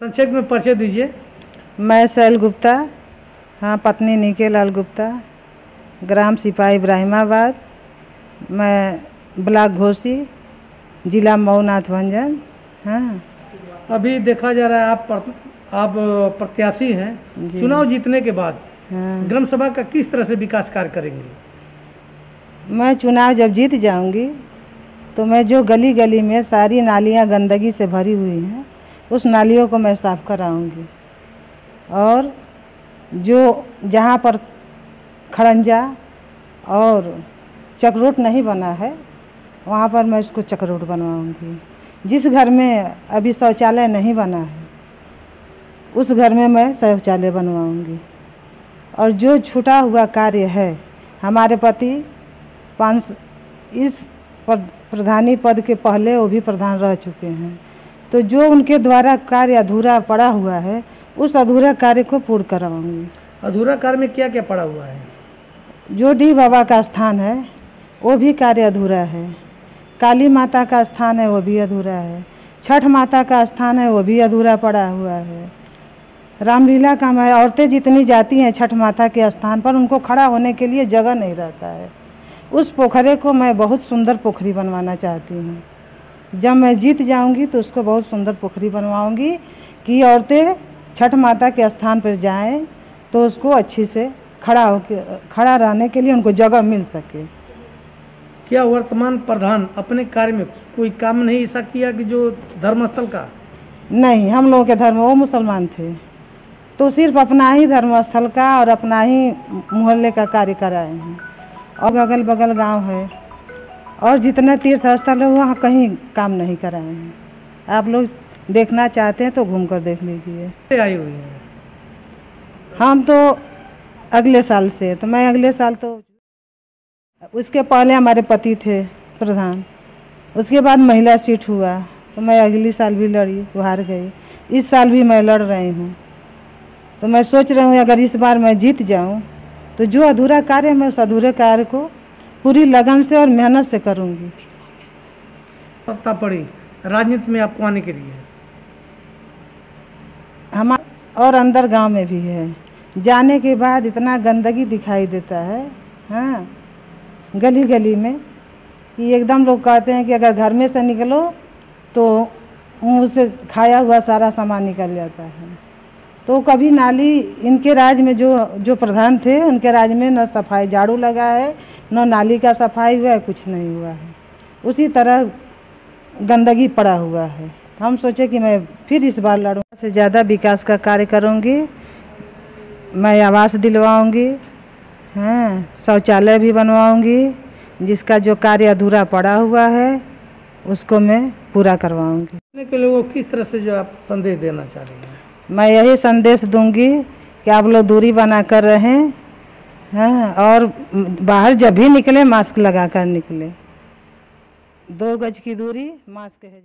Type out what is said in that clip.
संक्षेप में परिचय दीजिए। मैं शैल गुप्ता, हाँ, पत्नी नीके लाल गुप्ता, ग्राम सिपाही इब्राहिमाबाद, मैं ब्लॉक घोसी, जिला मऊ नाथभंजन। हाँ, अभी देखा जा रहा है आप प्रत्याशी हैं। चुनाव जीतने के बाद हाँ, ग्राम सभा का किस तरह से विकास कार्य करेंगे? मैं चुनाव जब जीत जाऊंगी तो मैं जो गली गली में सारी नालियां गंदगी से भरी हुई हैं उस नालियों को मैं साफ़ कराऊंगी, और जो जहाँ पर खड़ंजा और चक्रोट नहीं बना है वहाँ पर मैं उसको चक्रोट बनवाऊंगी। जिस घर में अभी शौचालय नहीं बना है उस घर में मैं शौचालय बनवाऊंगी। और जो छूटा हुआ कार्य है, हमारे पति इस प्रधानी पद के पहले वो भी प्रधान रह चुके हैं, तो जो उनके द्वारा कार्य अधूरा पड़ा हुआ है उस अधूरा कार्य को पूर्ण करवाऊंगी। अधूरा कार्य में क्या क्या पड़ा हुआ है? जो डी बाबा का स्थान है वो भी कार्य अधूरा है, काली माता का स्थान है वो भी अधूरा है, छठ माता का स्थान है वो भी अधूरा पड़ा हुआ है। रामलीला का मैं औरतें जितनी जाती हैं छठ माता के स्थान पर उनको खड़ा होने के लिए जगह नहीं रहता है। उस पोखरे को मैं बहुत सुंदर पोखरी बनवाना चाहती हूँ। जब मैं जीत जाऊंगी तो उसको बहुत सुंदर पोखरी बनवाऊंगी कि औरतें छठ माता के स्थान पर जाएं तो उसको अच्छी से खड़ा रहने के लिए उनको जगह मिल सके। क्या वर्तमान प्रधान अपने कार्य में कोई काम नहीं ऐसा किया कि जो धर्मस्थल का? नहीं, हम लोगों के धर्म, वो मुसलमान थे तो सिर्फ अपना ही धर्मस्थल का और अपना ही मोहल्ले का कार्य कराए हैं, और अगल बगल गांव है और जितने तीर्थ स्थल है वहाँ कहीं काम नहीं कराए हैं। आप लोग देखना चाहते हैं तो घूम कर देख लीजिए। आई हुई है। हम तो अगले साल से, तो मैं अगले साल, तो उसके पहले हमारे पति थे प्रधान, उसके बाद महिला सीट हुआ तो मैं अगली साल भी लड़ी, हार गई। इस साल भी मैं लड़ रही हूँ, तो मैं सोच रही हूँ अगर इस बार मैं जीत जाऊँ तो जो अधूरा कार्य है मैं उस अधूरे कार्य को पूरी लगन से और मेहनत से करूँगी। सत्ता पड़ी राजनीति में आपको आने के लिए? हमारे और अंदर गांव में भी है, जाने के बाद इतना गंदगी दिखाई देता है, हाँ, गली गली में, कि एकदम लोग कहते हैं कि अगर घर में से निकलो तो मुँह से खाया हुआ सारा सामान निकल जाता है। तो कभी नाली, इनके राज में जो प्रधान थे उनके राज में न सफाई झाड़ू लगा है, न नाली का सफाई हुआ है, कुछ नहीं हुआ है, उसी तरह गंदगी पड़ा हुआ है। तो हम सोचे कि मैं फिर इस बार लड़ूंगा, से ज़्यादा विकास का कार्य करूंगी। मैं आवास दिलवाऊंगी, हाँ, शौचालय भी बनवाऊंगी, जिसका जो कार्य अधूरा पड़ा हुआ है उसको मैं पूरा करवाऊंगी। के लोगों को किस तरह से जो आप संदेश देना चाह रहे हैं? मैं यही संदेश दूंगी कि आप लोग दूरी बना कर रहें, हाँ, और बाहर जब भी निकले मास्क लगा कर निकले, 2 गज की दूरी मास्क है।